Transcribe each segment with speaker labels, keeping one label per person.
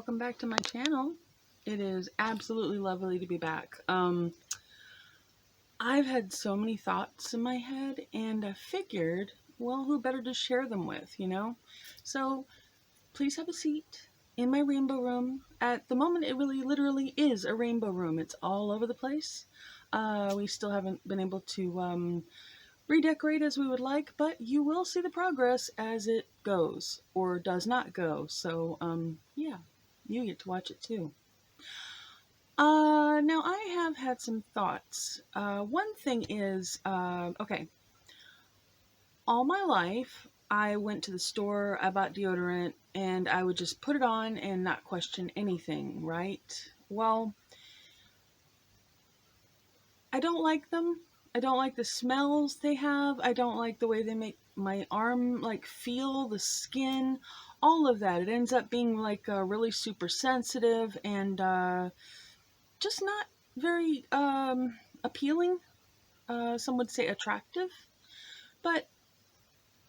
Speaker 1: welcome back to my channel. It is absolutely lovely to be back. I've had so many thoughts in my head, and I figured, well, who better to share them with, you know? So please have a seat in my rainbow room. At the moment, it really literally is a rainbow room. It's all over the place. We still haven't been able to redecorate as we would like, but you will see the progress as it goes or does not go. So, yeah, you get to watch it too. Now I have had some thoughts. One thing is, okay, all my life I went to the store, I bought deodorant, and I would just put it on and not question anything, right? Well, I don't like them. I don't like the smells they have. I don't like the way they make my arm like feel, the skin, all of that. It ends up being like really super sensitive and just not very appealing. Some would say attractive. But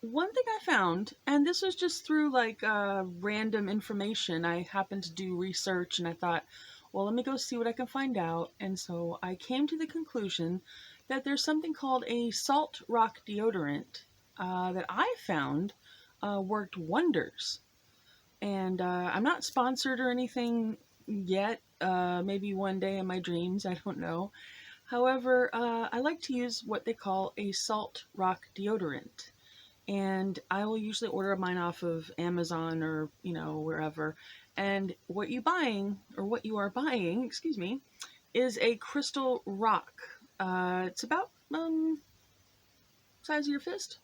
Speaker 1: one thing I found, and this was just through like random information, I happened to do research and I thought, well, let me go see what I can find out. And so I came to the conclusion that there's something called a salt rock deodorant that I found worked wonders. And I'm not sponsored or anything yet. Maybe one day in my dreams, I don't know. However, I like to use what they call a salt rock deodorant. And I will usually order mine off of Amazon or, wherever. And what you are buying, excuse me, is a crystal rock. It's about size of your fist,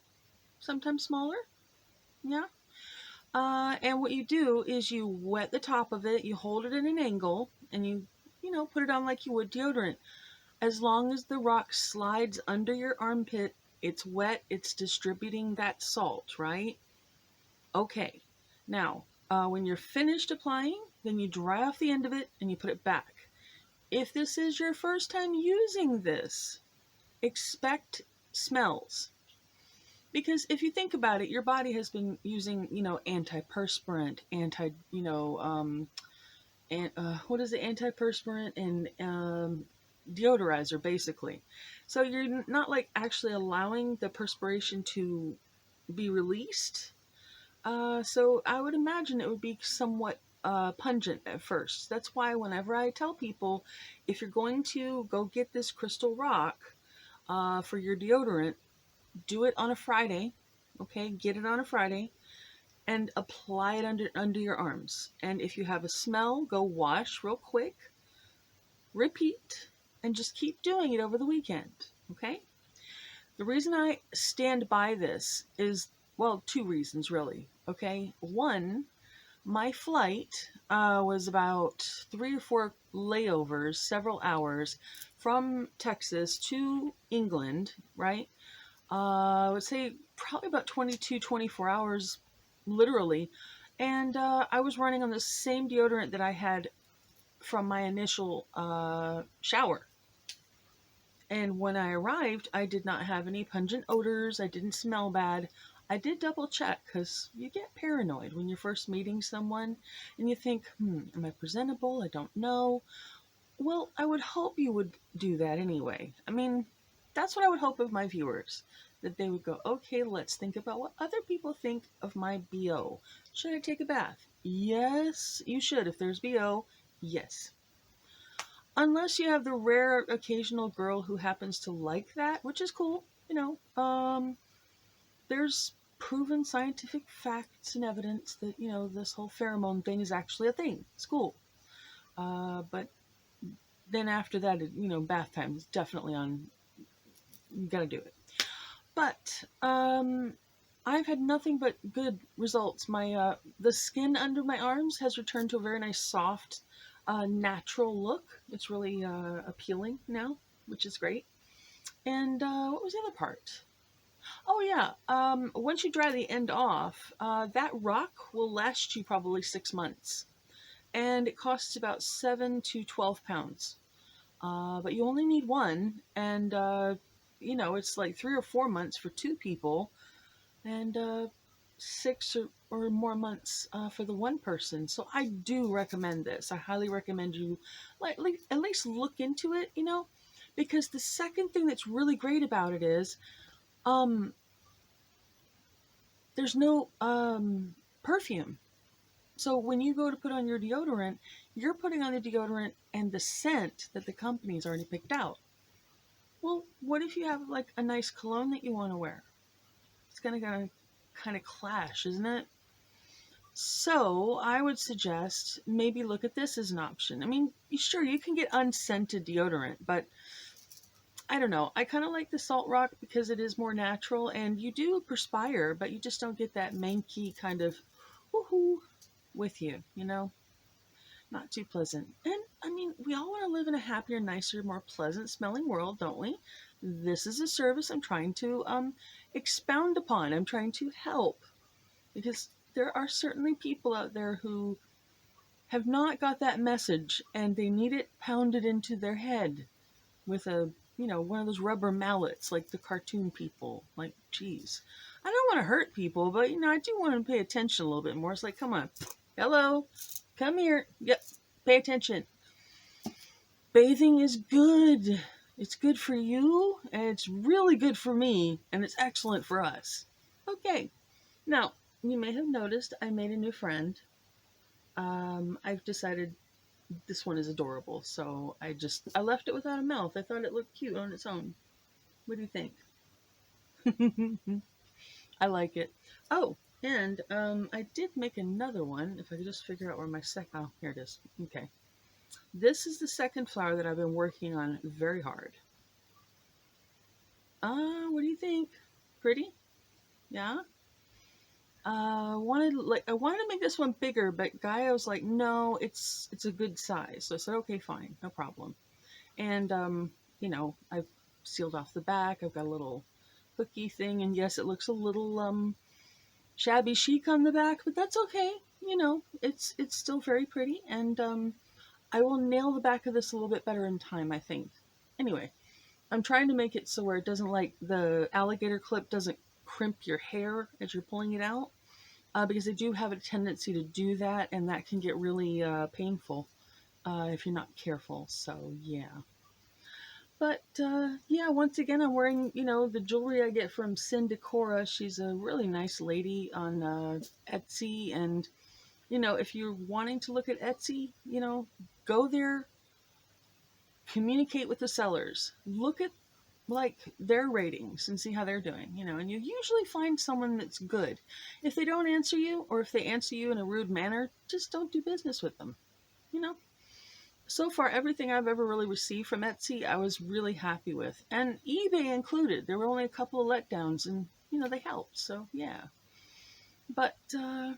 Speaker 1: sometimes smaller. Yeah. And what you do is you wet the top of it, you hold it at an angle, and you put it on like you would deodorant. As long as the rock slides under your armpit, it's wet, it's distributing that salt, right? Okay. Now, when you're finished applying, then you dry off the end of it and you put it back. If this is your first time using this, expect smells. Because if you think about it, your body has been using, antiperspirant, what is it, antiperspirant and deodorizer, basically. So you're not like actually allowing the perspiration to be released. So I would imagine it would be somewhat pungent at first. That's why whenever I tell people, if you're going to go get this crystal rock for your deodorant, do it on a Friday. Okay, get it on a Friday and apply it under your arms. And if you have a smell, go wash real quick, repeat, and just keep doing it over the weekend. Okay? The reason I stand by this is, well, two reasons really. Okay? One, my flight was about 3 or 4 layovers, several hours from Texas to England, right? I would say probably about 22, 24 hours, literally. And I was running on the same deodorant that I had from my initial shower. And when I arrived, I did not have any pungent odors. I didn't smell bad. I did double check because you get paranoid when you're first meeting someone and you think, am I presentable? I don't know. Well, I would hope you would do that anyway. I mean, that's what I would hope of my viewers. That they would go, okay, let's think about what other people think of my BO. Should I take a bath? Yes, you should. If there's BO, yes. Unless you have the rare occasional girl who happens to like that, which is cool, there's proven scientific facts and evidence that, this whole pheromone thing is actually a thing. It's cool. But then after that, bath time is definitely on. You gotta do it. But I've had nothing but good results. My the skin under my arms has returned to a very nice, soft, natural look. It's really appealing now, which is great. And what was the other part? Oh yeah, once you dry the end off, that rock will last you probably 6 months. And it costs about 7 to 12 pounds. But you only need one, and it's like 3 or 4 months for 2 people, and 6 or more months for the one person. So I do recommend this. I highly recommend you at least look into it, because the second thing that's really great about it is um, there's no perfume. So when you go to put on your deodorant, you're putting on the deodorant and the scent that the company's already picked out. Well, what if you have like a nice cologne that you want to wear? It's gonna kind of clash, isn't it? So I would suggest maybe look at this as an option. I mean, sure, you can get unscented deodorant, but I don't know. I kind of like the Salt Rock because it is more natural and you do perspire, but you just don't get that manky kind of woohoo with you. Not too pleasant. And I mean, we all want to live in a happier, nicer, more pleasant smelling world, don't we? This is a service I'm trying to expound upon. I'm trying to help because there are certainly people out there who have not got that message and they need it pounded into their head with one of those rubber mallets like the cartoon people. Like, geez, I don't want to hurt people, but I do want to pay attention a little bit more. It's like, come on, hello, come here. Yep, pay attention. Bathing is good. It's good for you, and it's really good for me, and it's excellent for us. Okay, now you may have noticed I made a new friend. I've decided this one is adorable, so I left it without a mouth. I thought it looked cute on its own. What do you think? I like it. Oh, and I did make another one. If I could just figure out where my second. Oh, here it is. Okay. This is the second flower that I've been working on very hard. What do you think? Pretty? Yeah? I wanted to make this one bigger, but Gaia was like, no, it's a good size. So I said, okay, fine, no problem. And I've sealed off the back. I've got a little hooky thing, and yes, it looks a little shabby chic on the back, but that's okay. It's still very pretty, and I will nail the back of this a little bit better in time, I think. Anyway, I'm trying to make it so where it doesn't the alligator clip doesn't crimp your hair as you're pulling it out, because they do have a tendency to do that, and that can get really painful if you're not careful. So yeah. But yeah, once again, I'm wearing the jewelry I get from Cora. She's a really nice lady on Etsy, and if you're wanting to look at Etsy, go there, communicate with the sellers, look at like their ratings and see how they're doing, and you usually find someone that's good. If they don't answer you, or if they answer you in a rude manner, just don't do business with them. You know, so far everything I've ever really received from Etsy, I was really happy with, and eBay included. There were only a couple of letdowns, and they helped. So yeah, but I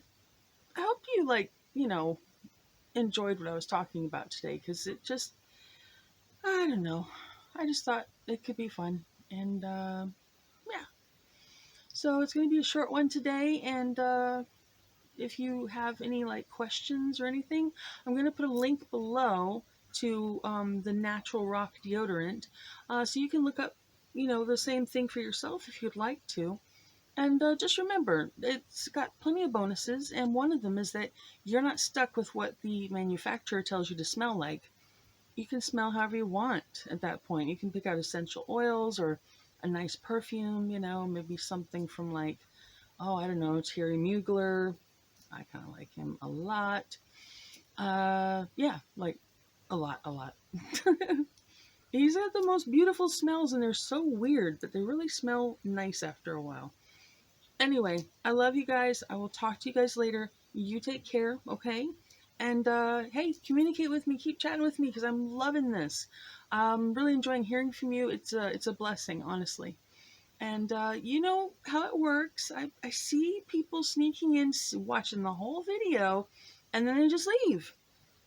Speaker 1: hope you enjoyed what I was talking about today, because it just, I don't know, I just thought it could be fun, and yeah. So it's going to be a short one today, and if you have any questions or anything, I'm going to put a link below to the Natural Rock deodorant, so you can look up, the same thing for yourself if you'd like to. And just remember, it's got plenty of bonuses, and one of them is that you're not stuck with what the manufacturer tells you to smell like. You can smell however you want at that point. You can pick out essential oils or a nice perfume, maybe something from oh, I don't know, Thierry Mugler. I kind of like him a lot. Yeah, a lot. He's got the most beautiful smells, and they're so weird, but they really smell nice after a while. Anyway, I love you guys. I will talk to you guys later. You take care, okay? And hey, communicate with me. Keep chatting with me, because I'm loving this. I'm really enjoying hearing from you. It's a blessing, honestly. And you know how it works. I see people sneaking in, watching the whole video, and then they just leave.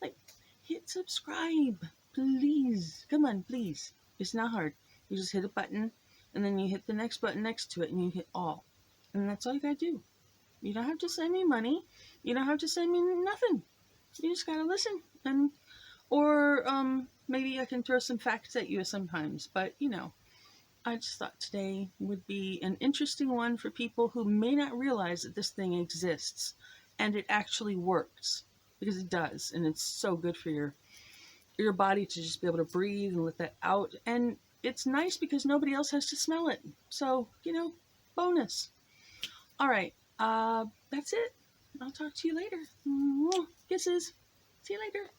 Speaker 1: Like, hit subscribe, please. Come on, please. It's not hard. You just hit a button, and then you hit the next button next to it, and you hit all. And that's all you gotta do. You don't have to send me money. You don't have to send me nothing. You just gotta listen. Or maybe I can throw some facts at you sometimes. But I just thought today would be an interesting one for people who may not realize that this thing exists and it actually works, because it does, and it's so good for your body to just be able to breathe and let that out. And it's nice because nobody else has to smell it. So, bonus. All right. That's it. I'll talk to you later. Kisses. See you later.